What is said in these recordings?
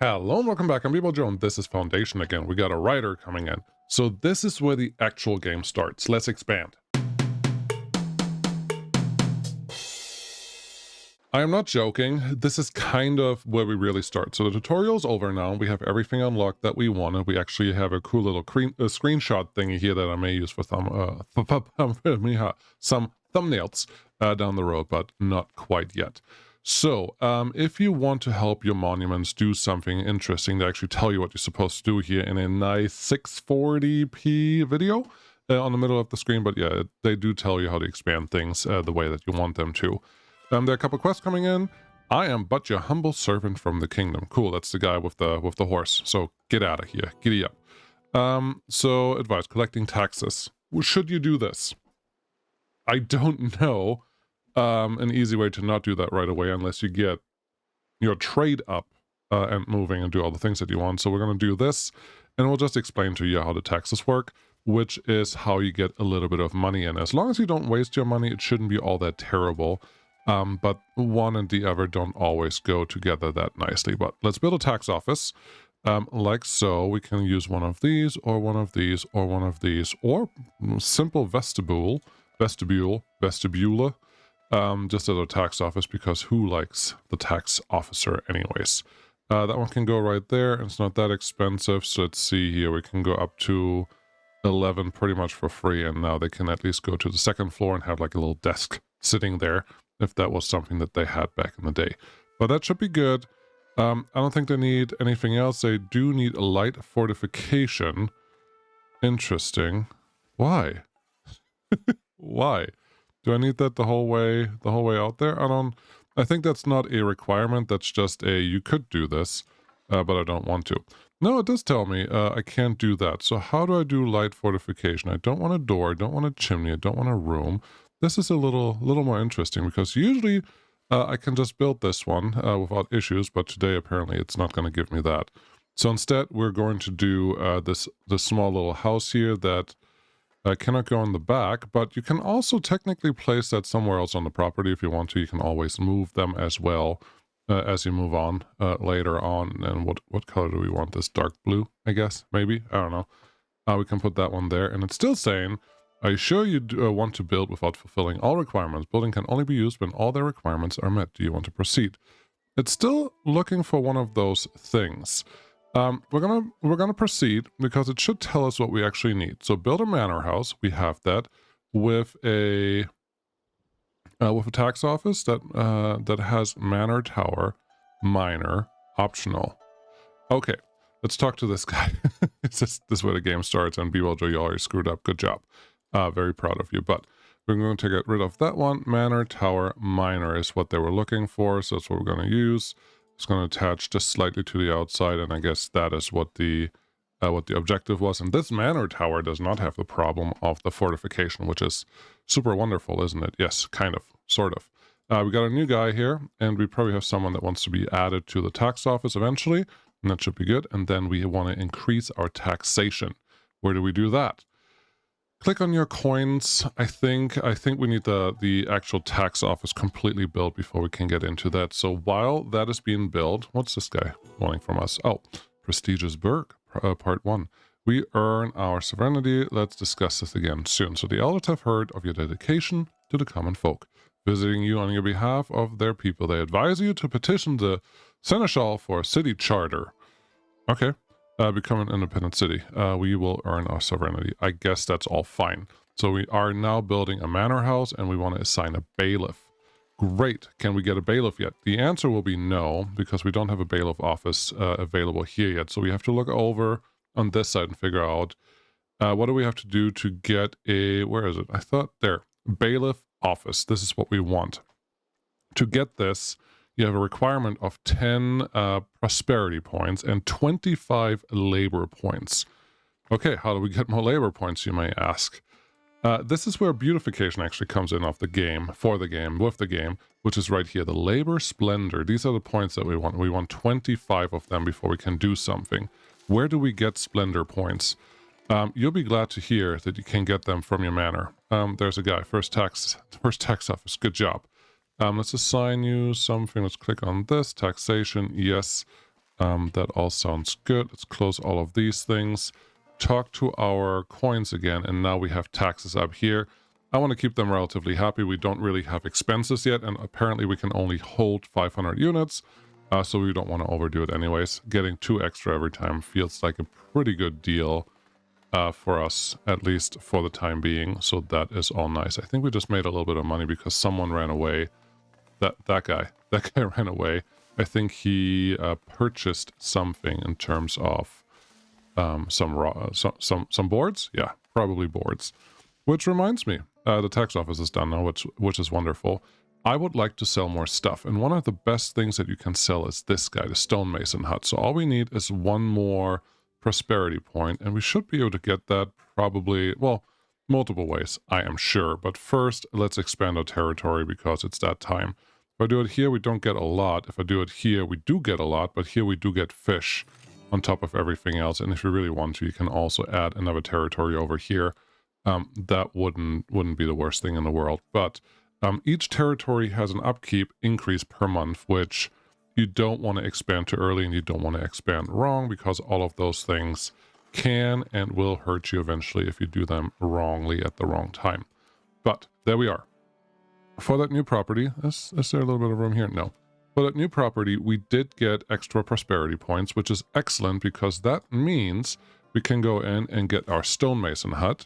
Hello and welcome back. I'm ep2 and this is Foundation again. We got a writer coming in. So this is where the actual game starts. Let's expand. I am not joking. This is kind of where we really start. So the tutorial's over now. We have everything unlocked that we wanted. We actually have a cool little screenshot thingy here that I may use for some thumbnails down the road, but not quite yet. So, if you want to help your monuments do something interesting, they actually tell you what you're supposed to do here in a nice 640p video on the middle of the screen. But yeah, they do tell you how to expand things the way that you want them to. There are a couple quests coming in. I am but your humble servant from the kingdom. Cool, that's the guy with the horse. So get out of here, giddy up. So advice: collecting taxes. Should you do this? I don't know. An easy way to not do that right away unless you get your trade up and moving and do all the things that you want. So we're going to do this, and we'll just explain to you how the taxes work, which is how you get a little bit of money in. As long as you don't waste your money, it shouldn't be all that terrible. But one and the other don't always go together that nicely. But let's build a tax office. Like so. We can use one of these, or one of these, or one of these, or simple vestibule, just as a tax office, because who likes the tax officer anyways? That one can go right there, and it's not that expensive. So let's see here, we can go up to 11 pretty much for free, and now they can at least go to the second floor and have like a little desk sitting there, if that was something that they had back in the day. But that should be good. I don't think they need anything else. They do need a light fortification. Interesting. Why? Why? Do I need that the whole way out there? I think that's not a requirement. That's just a, you could do this, but I don't want to. No, it does tell me I can't do that. So how do I do light fortification? I don't want a door. I don't want a chimney. I don't want a room. This is a little more interesting, because usually I can just build this one without issues, but today apparently it's not going to give me that. So instead we're going to do this small little house here that cannot go in the back, but you can also technically place that somewhere else on the property if you want to. You can always move them as well as you move on later on. And what color do we want this? Dark blue, I guess, maybe? I don't know. We can put that one there, and it's still saying, are you sure you want to build without fulfilling all requirements? Building can only be used when all their requirements are met. Do you want to proceed? It's still looking for one of those things. We're gonna proceed, because it should tell us what we actually need. So build a manor house. We have that with a tax office that has manor tower, minor, optional. Okay, let's talk to this guy. This is where the game starts, and Bewilder, you already screwed up. Good job. Very proud of you. But we're going to get rid of that one. Manor tower minor is what they were looking for, so that's what we're going to use. It's going to attach just slightly to the outside, and I guess that is what the objective was. And this manor tower does not have the problem of the fortification, which is super wonderful, isn't it? Yes, kind of, sort of. We got a new guy here, and we probably have someone that wants to be added to the tax office eventually, and that should be good. And then we want to increase our taxation. Where do we do that? Click on your coins. I think we need the actual tax office completely built before we can get into that. So while that is being built, what's this guy wanting from us? Oh, prestigious burg, part 1. We earn our sovereignty. Let's discuss this again soon. So the elders have heard of your dedication to the common folk, visiting you on your behalf of their people. They advise you to petition the seneschal for a city charter. Okay. Become an independent city. We will earn our sovereignty. I guess that's all fine. So we are now building a manor house, and we want to assign a bailiff. Great. Can we get a bailiff yet? The answer will be no, because we don't have a bailiff office available here yet. So we have to look over on this side and figure out what do we have to do to get a, where is it? I thought there, bailiff office. This is what we want. To get this, you have a requirement of 10 prosperity points and 25 labor points. Okay, how do we get more labor points, you may ask? This is where beautification actually comes in with the game, which is right here, the labor splendor. These are the points that we want. We want 25 of them before we can do something. Where do we get splendor points? You'll be glad to hear that you can get them from your manor. There's a guy, first tax office, good job. Let's assign you something. Let's click on this. Taxation, yes. That all sounds good. Let's close all of these things. Talk to our coins again, and now we have taxes up here. I want to keep them relatively happy. We don't really have expenses yet, and apparently we can only hold 500 units, so we don't want to overdo it anyways. Getting 2 extra every time feels like a pretty good deal for us, at least for the time being, so that is all nice. I think we just made a little bit of money because someone ran away. That guy ran away. I think he purchased something in terms of some boards. Yeah, probably boards. Which reminds me, the tax office is done now, which is wonderful. I would like to sell more stuff, and one of the best things that you can sell is this guy, the stonemason hut. So all we need is one more prosperity point, and we should be able to get that probably, well, multiple ways, I am sure. But first, let's expand our territory because it's that time. If I do it here, we don't get a lot. If I do it here, we do get a lot, but here we do get fish on top of everything else. And if you really want to, you can also add another territory over here. That wouldn't be the worst thing in the world. But each territory has an upkeep increase per month, which you don't want to expand too early and you don't want to expand wrong, because all of those things can and will hurt you eventually if you do them wrongly at the wrong time. But there we are. For that new property, is there a little bit of room here? No. For that new property, we did get extra prosperity points, which is excellent because that means we can go in and get our stonemason hut.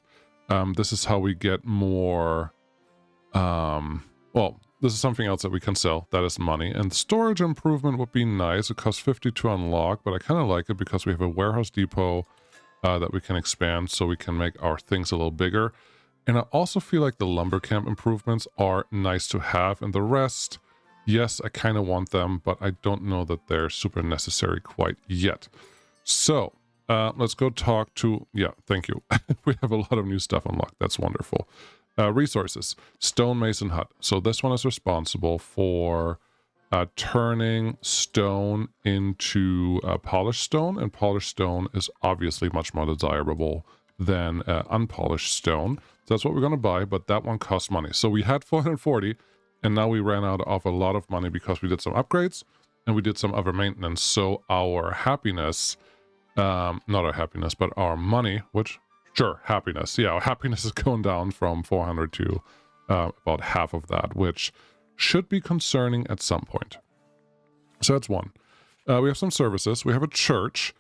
This is how we get more, well, this is something else that we can sell. That is money. And storage improvement would be nice. It costs 50 to unlock, but I kind of like it because we have a warehouse depot that we can expand so we can make our things a little bigger. And I also feel like the lumber camp improvements are nice to have. And the rest, yes, I kind of want them, but I don't know that they're super necessary quite yet. So let's go talk to, yeah, thank you. We have a lot of new stuff unlocked. That's wonderful. Resources, stonemason hut. So this one is responsible for turning stone into polished stone, and polished stone is obviously much more desirable than unpolished stone. So that's what we're going to buy, but that one costs money. So we had 440, and now we ran out of a lot of money because we did some upgrades and we did some other maintenance. So our happiness, not our happiness, but our money, which, sure, happiness. Yeah, our happiness is going down from 400 to about half of that, which should be concerning at some point. So that's one. We have some services. We have a church.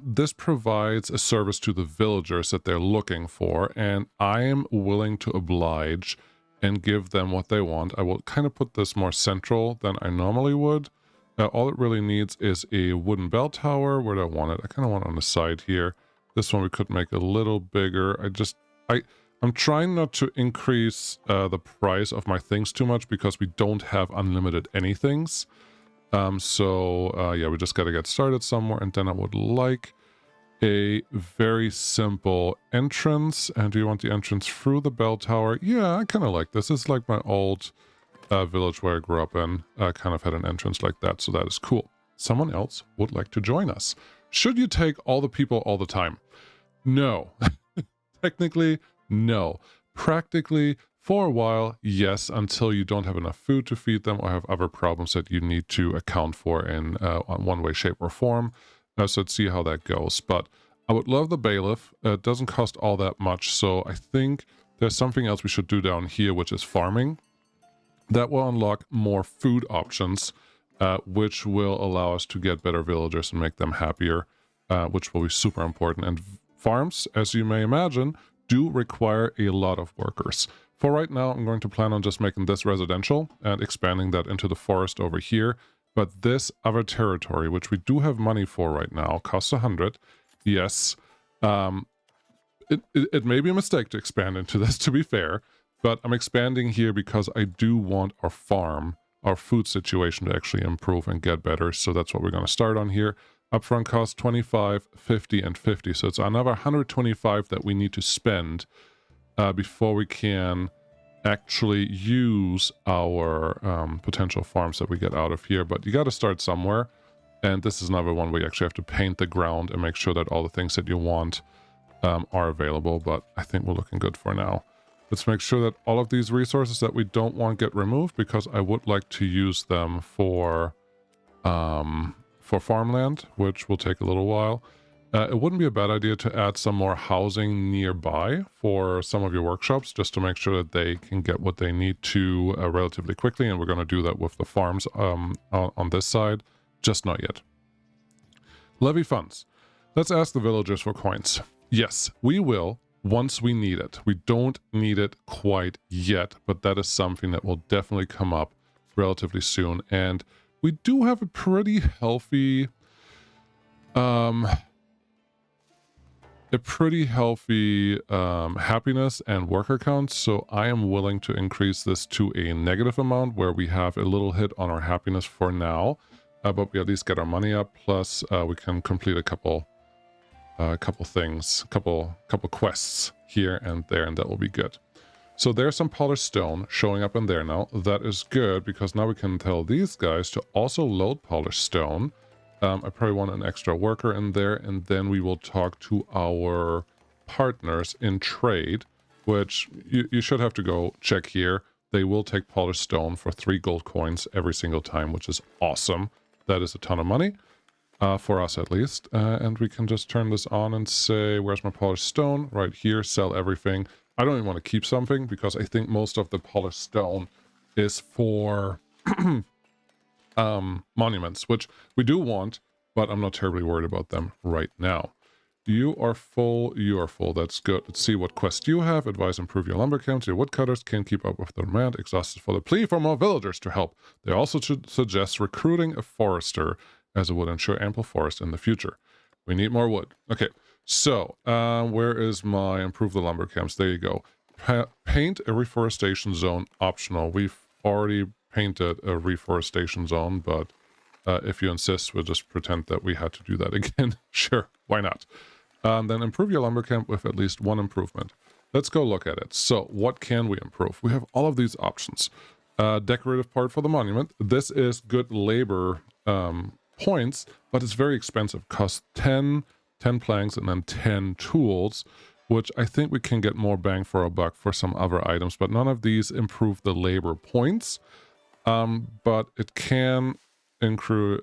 This provides a service to the villagers that they're looking for, and I am willing to oblige and give them what they want. I will kind of put this more central than I normally would. All it really needs is a wooden bell tower. Where do I want it? I kind of want it on the side here. This one we could make a little bigger. I'm trying not to increase the price of my things too much because we don't have unlimited anythings. Yeah, we just got to get started somewhere, and then I would like a very simple entrance. And do you want the entrance through the bell tower? Yeah, I kind of like this. It's like my old village where I grew up in. Kind of had an entrance like that, so that is cool. Someone else would like to join us. Should you take all the people all the time? No. Technically, no. Practically, for a while, yes, until you don't have enough food to feed them or have other problems that you need to account for in one way, shape, or form. So let's see how that goes. But I would love the bailiff. It doesn't cost all that much, so I think there's something else we should do down here, which is farming. That will unlock more food options, which will allow us to get better villagers and make them happier, which will be super important. And farms, as you may imagine, do require a lot of workers. For right now, I'm going to plan on just making this residential and expanding that into the forest over here. But this other territory, which we do have money for right now, costs 100. Yes, it may be a mistake to expand into this, to be fair, but I'm expanding here because I do want our farm, our food situation to actually improve and get better. So that's what we're going to start on here. Upfront cost 25, 50, and 50. So it's another 125 that we need to spend before we can actually use our potential farms that we get out of here. But you got to start somewhere. And this is another one where you actually have to paint the ground and make sure that all the things that you want are available. But I think we're looking good for now. Let's make sure that all of these resources that we don't want get removed, because I would like to use them for for farmland, which will take a little while. It wouldn't be a bad idea to add some more housing nearby for some of your workshops, just to make sure that they can get what they need to relatively quickly, and we're going to do that with the farms on this side, just not yet. Levy funds. Let's ask the villagers for coins. Yes, we will once we need it. We don't need it quite yet, but that is something that will definitely come up relatively soon, and we do have a pretty healthy happiness and worker count, so I am willing to increase this to a negative amount where we have a little hit on our happiness for now, but we at least get our money up, plus we can complete a couple things, couple quests here and there, and that will be good. So there's some polished stone showing up in there now. That is good, because now we can tell these guys to also load polished stone. I probably want an extra worker in there, and then we will talk to our partners in trade, which you should have to go check here. They will take polished stone for 3 gold coins every single time, which is awesome. That is a ton of money, for us at least. And we can just turn this on and say, where's my polished stone? Right here, sell everything. I don't even want to keep something, because I think most of the polished stone is for monuments, which we do want, but I'm not terribly worried about them right now. You are full. That's good. Let's see what quest you have. Advise improve your lumber camps. Your woodcutters can't keep up with the demand. Exhausted for the plea for more villagers to help. They also should suggest recruiting a forester, as it would ensure ample forest in the future. We need more wood. Okay, so where is my improve the lumber camps? There you go. Paint a reforestation zone optional. We've already painted a reforestation zone, but if you insist, we'll just pretend that we had to do that again. Sure, why not? Then improve your lumber camp with at least 1 improvement. Let's go look at it. So what can we improve? We have all of these options. Decorative part for the monument. This is good labor points, but it's very expensive. Costs 10 planks and then 10 tools, which I think we can get more bang for a buck for some other items, but none of these improve the labor points. But it can include,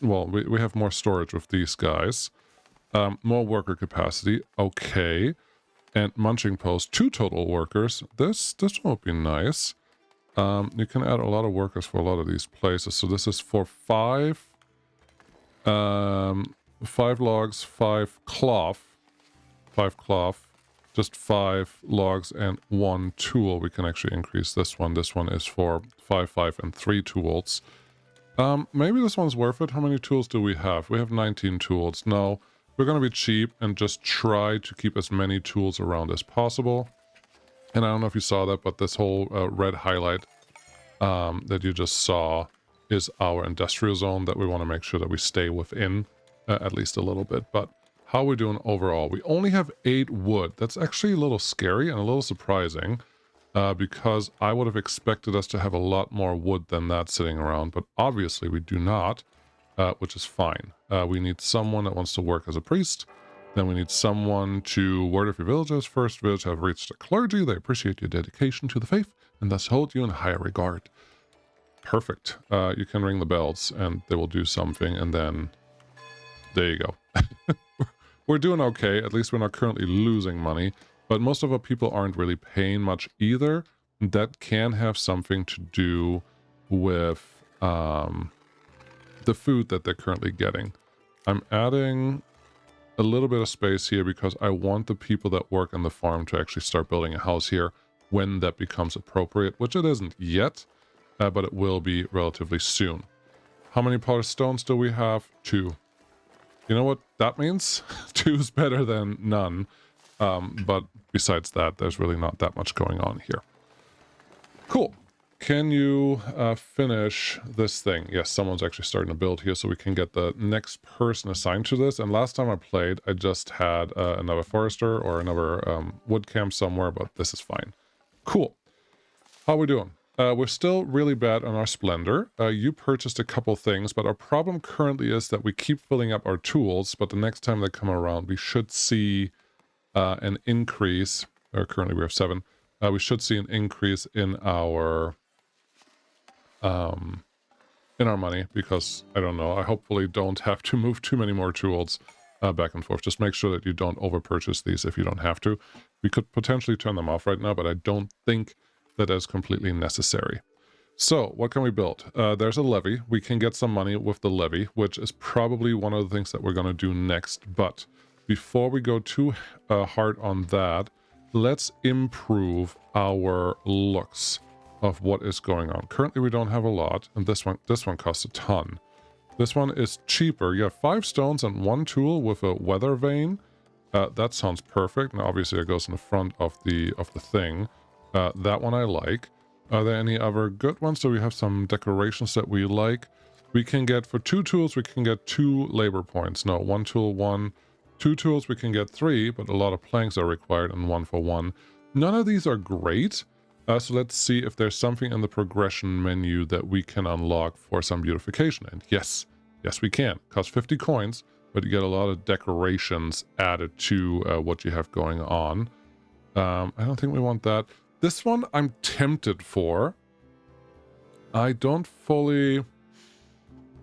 well, we have more storage with these guys. More worker capacity, okay. And munching post, 2 total workers. This will be nice. You can add a lot of workers for a lot of these places. So this is for 5 logs, 5 cloth, just 5 logs and 1 tool. We can actually increase this one. This one is for 5, and 3 tools. Maybe this one's worth it. How many tools do we have? We have 19 tools. No, we're going to be cheap and just try to keep as many tools around as possible. And I don't know if you saw that, but this whole red highlight that you just saw is our industrial zone that we want to make sure that we stay within at least a little bit. But how are we doing overall? We only have 8 wood. That's actually a little scary and a little surprising, because I would have expected us to have a lot more wood than that sitting around, but obviously we do not, which is fine. We need someone that wants to work as a priest. Then we need someone to word of your villagers. First village have reached a clergy. They appreciate your dedication to the faith and thus hold you in higher regard. Perfect. You can ring the bells and they will do something, and then there you go. We're doing okay. At least we're not currently losing money, but most of our people aren't really paying much either. That can have something to do with the food that they're currently getting. I'm adding a little bit of space here because I want the people that work on the farm to actually start building a house here when that becomes appropriate, which it isn't yet, but it will be relatively soon. How many polished stones do we have? 2. You know what that means? 2 is better than none. But besides that, there's really not that much going on here. Cool. Can you finish this thing? Yes, someone's actually starting to build here, so we can get the next person assigned to this. And last time I played, I just had another forester or another wood camp somewhere, but this is fine. Cool. How are we doing? We're still really bad on our splendor. You purchased a couple things, but our problem currently is that we keep filling up our tools, but the next time they come around, we should see an increase. Currently we have 7. We should see an increase in our in our money because, I don't know, I hopefully don't have to move too many more tools back and forth. Just make sure that you don't over-purchase these if you don't have to. We could potentially turn them off right now, but I don't think that is completely necessary. So, what can we build? There's a levee. We can get some money with the levee, which is probably one of the things that we're going to do next. But before we go too hard on that, let's improve our looks of what is going on. Currently, we don't have a lot, and this one costs a ton. This one is cheaper. You have 5 stones and 1 tool with a weather vane. That sounds perfect. Now, obviously, it goes in the front of the thing. That one I like. Are there any other good ones? So we have some decorations that we like. We can get, for 2 tools, we can get 2 labor points. No, 1 tool, 1. 2 tools, we can get 3, but a lot of planks are required, and 1 for 1. None of these are great. So let's see if there's something in the progression menu that we can unlock for some beautification. And yes, we can. Costs 50 coins, but you get a lot of decorations added to what you have going on. I don't think we want that. This one I'm tempted for. I don't fully...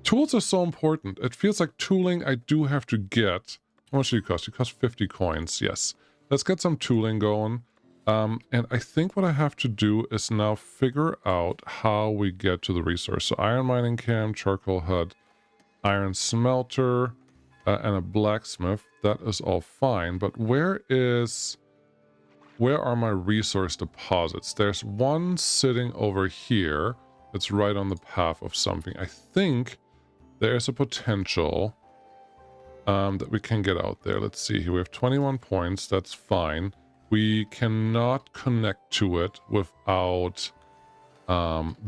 Tools are so important. It feels like tooling I do have to get. How much do you cost? You cost 50 coins, yes. Let's get some tooling going. And I think what I have to do is now figure out how we get to the resource. So iron mining camp, charcoal hut, iron smelter, and a blacksmith. That is all fine. But where are my resource deposits? There's one sitting over here that's right on the path of something. I think there's a potential that we can get out there. Let's see here. We have 21 points. That's fine. We cannot connect to it without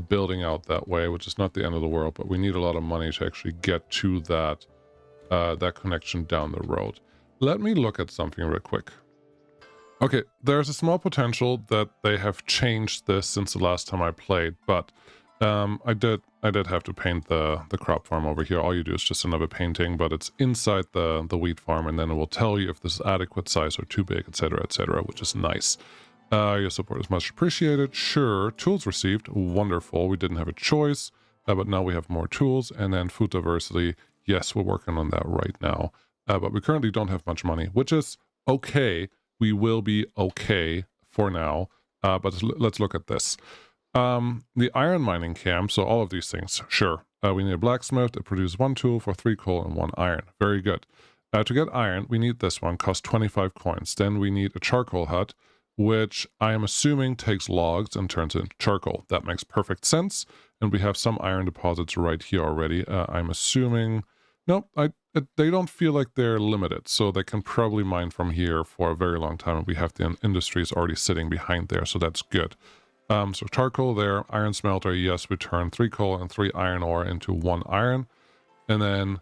building out that way, which is not the end of the world, but we need a lot of money to actually get to that that connection down the road. Let me look at something real quick. Okay, there's a small potential that they have changed this since the last time I played, but I did have to paint the crop farm over here. All you do is just another painting, but it's inside the wheat farm, and then it will tell you if this is adequate size or too big, etc., which is nice. Your support is much appreciated. Sure. Tools received. Wonderful. We didn't have a choice, but now we have more tools. And then food diversity. Yes, we're working on that right now. But we currently don't have much money, which is okay. We will be okay for now. But let's look at this. The iron mining camp, so all of these things, sure. We need a blacksmith that produces 1 tool for 3 coal and 1 iron. Very good. To get iron, we need this one, costs 25 coins. Then we need a charcoal hut, which I am assuming takes logs and turns it into charcoal. That makes perfect sense. And we have some iron deposits right here already. I'm assuming... Nope, they don't feel like they're limited, so they can probably mine from here for a very long time. And we have the industries already sitting behind there, so that's good. So charcoal there, iron smelter, yes, we turn 3 coal and 3 iron ore into 1 iron. And then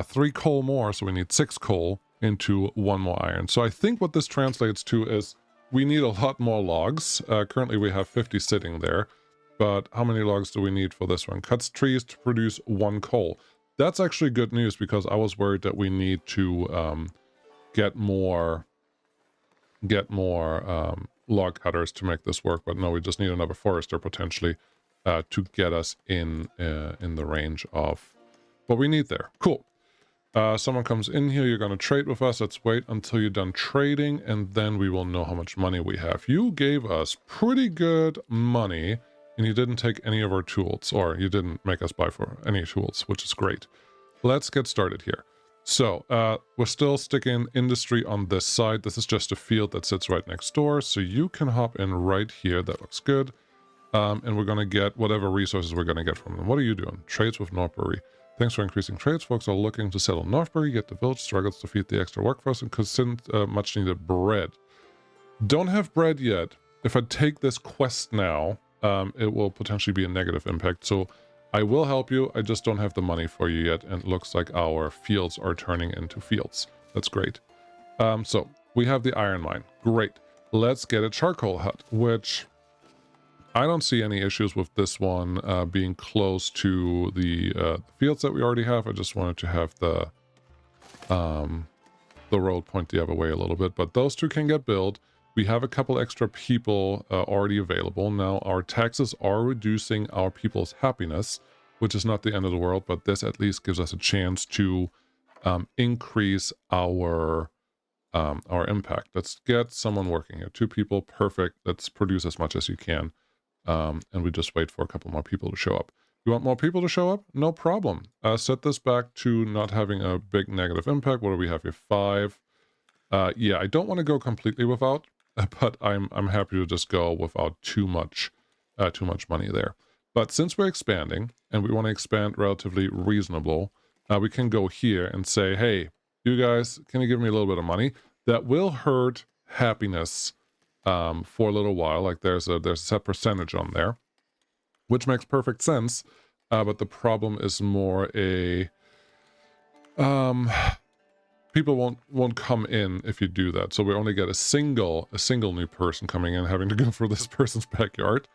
3 coal more, so we need 6 coal into 1 more iron. So I think what this translates to is we need a lot more logs. Currently we have 50 sitting there, but how many logs do we need for this one? Cuts trees to produce 1 coal. That's actually good news because I was worried that we need to get more log cutters to make this work, but no, we just need another forester potentially to get us in the range of what we need there. Cool. Someone comes in here, you're going to trade with us. Let's wait until you're done trading, and then we will know how much money we have. You gave us pretty good money, and you didn't take any of our tools, or you didn't make us buy for any tools, which is great. Let's get started here. So, we're still sticking industry on this side. This is just a field that sits right next door, so you can hop in right here. That looks good. And we're going to get whatever resources we're going to get from them. What are you doing? Trades with Northbury. Thanks for increasing trades. Folks are looking to settle Northbury, yet the village struggles to feed the extra workforce and consume much needed bread. Don't have bread yet. If I take this quest now, it will potentially be a negative impact. So I will help you. I just don't have the money for you yet. And it looks like our fields are turning into fields. That's great. So we have the iron mine. Great. Let's get a charcoal hut, which I don't see any issues with this one being close to the fields that we already have. I just wanted to have the road point the other way a little bit. But those two can get built. We have a couple extra people already available. Now our taxes are reducing our people's happiness, which is not the end of the world, but this at least gives us a chance to increase our impact. Let's get someone working here. 2 people, perfect. Let's produce as much as you can. And we just wait for a couple more people to show up. You want more people to show up? No problem. Set this back to not having a big negative impact. What do we have here? 5. Yeah, I don't want to go completely without, but I'm happy to just go without too much money there. But since we're expanding and we want to expand relatively reasonable, we can go here and say, hey, you guys, can you give me a little bit of money? That will hurt happiness for a little while. Like there's a set percentage on there, which makes perfect sense. But the problem is more a people won't come in if you do that. So we only get a single new person coming in, having to go for this person's backyard.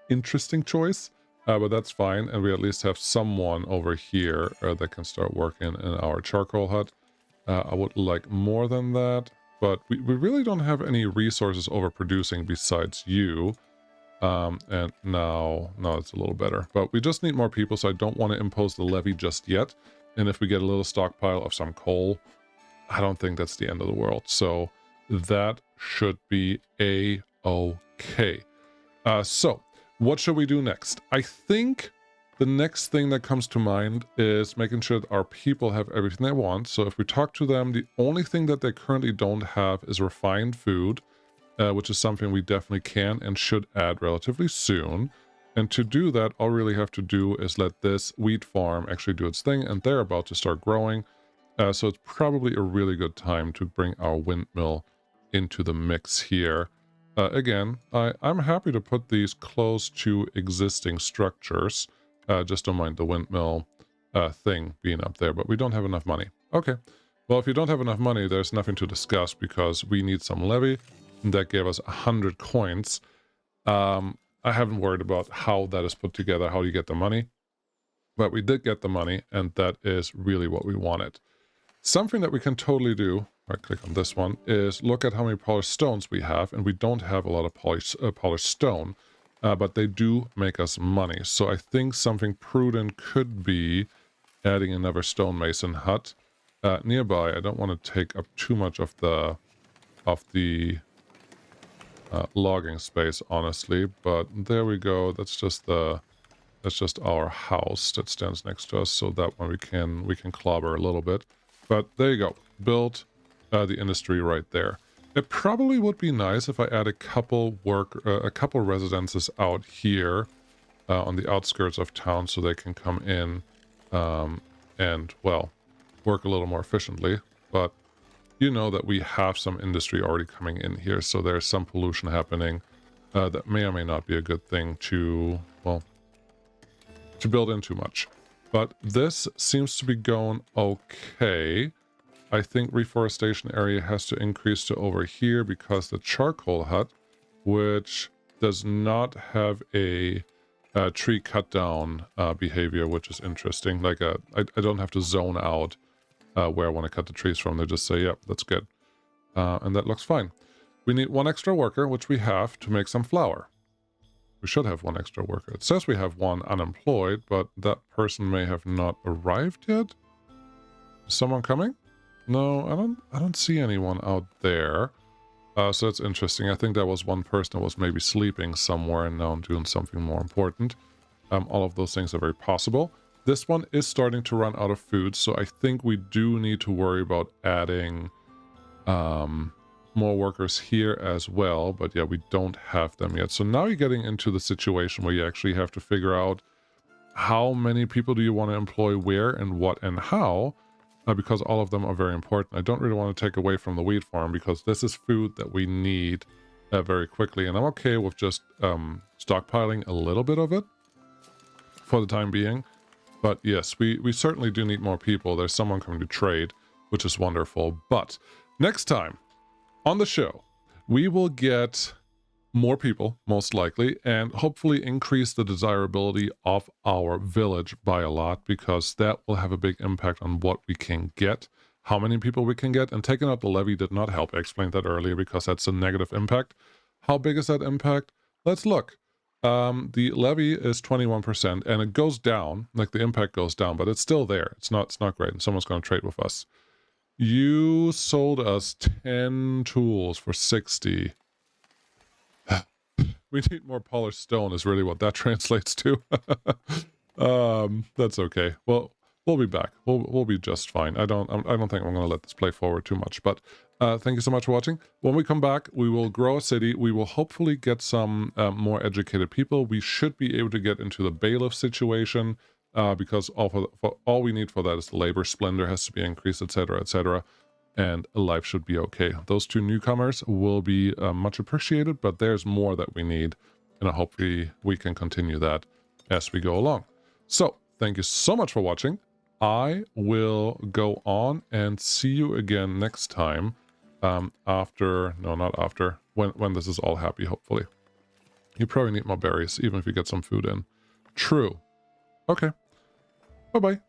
Interesting choice, but that's fine. And we at least have someone over here that can start working in our charcoal hut. I would like more than that, but we really don't have any resources overproducing besides you. And now it's a little better, but we just need more people, so I don't want to impose the levy just yet. And if we get a little stockpile of some coal, I don't think that's the end of the world. So that should be a-okay. So what should we do next? I think the next thing that comes to mind is making sure that our people have everything they want. So if we talk to them, the only thing that they currently don't have is refined food, which is something we definitely can and should add relatively soon. And to do that, all we really have to do is let this wheat farm actually do its thing, and they're about to start growing. So it's probably a really good time to bring our windmill into the mix here. Again, I'm happy to put these close to existing structures. Just don't mind the windmill thing being up there, but we don't have enough money. Okay, well, if you don't have enough money, there's nothing to discuss because we need some levy. That gave us 100 coins. I haven't worried about how that is put together, how you get the money, but we did get the money, and that is really what we wanted. Something that we can totally do, right click on this one, is look at how many polished stones we have, and we don't have a lot of polished stone, but they do make us money. So I think something prudent could be adding another stonemason hut nearby. I don't want to take up too much of the logging space, honestly, but there we go. That's just our house that stands next to us, so that one we can clobber a little bit. But there you go, built the industry right there. It probably would be nice if I add a couple residences out here on the outskirts of town, so they can come in and, well, work a little more efficiently. But you know that we have some industry already coming in here, so there's some pollution happening that may or may not be a good thing to, well, to build in too much. But this seems to be going okay. I think reforestation area has to increase to over here because the charcoal hut, which does not have a tree cut down behavior, which is interesting. Like I don't have to zone out where I want to cut the trees from. They just say, yep, that's good. And that looks fine. We need 1 extra worker, which we have, to make some flour. We should have 1 extra worker. It says we have 1 unemployed, but that person may have not arrived yet. Is someone coming? No, I don't see anyone out there. So that's interesting. I think that was 1 person that was maybe sleeping somewhere and now doing something more important. All of those things are very possible. This one is starting to run out of food, so I think we do need to worry about adding more workers here as well. But yeah, we don't have them yet. So now you're getting into the situation where you actually have to figure out how many people do you want to employ where and what and how, because all of them are very important. I don't really want to take away from the wheat farm because this is food that we need very quickly. And I'm okay with just stockpiling a little bit of it for the time being. But yes, we certainly do need more people. There's someone coming to trade, which is wonderful. But next time on the show, we will get more people, most likely, and hopefully increase the desirability of our village by a lot, because that will have a big impact on what we can get, how many people we can get. And taking out the levy did not help. I explained that earlier because that's a negative impact. How big is that impact? Let's look. The levy is 21%, and it goes down, like the impact goes down, but it's still there. It's not great, and someone's going to trade with us. You sold us 10 tools for 60. We need more polished stone is really what that translates to. That's okay. Well, we'll be back. We'll be just fine. I don't think I'm going to let this play forward too much, but thank you so much for watching. When we come back, we will grow a city. We will hopefully get some more educated people. We should be able to get into the bailiff situation because all we need for that is the labor splendor has to be increased, etc., etc., and life should be okay. Those 2 newcomers will be much appreciated, but there's more that we need, and I hope we can continue that as we go along. So, thank you so much for watching. I will go on and see you again next time after, no, not after, when this is all happy, hopefully. You probably need more berries, even if you get some food in. True. Okay. Bye-bye.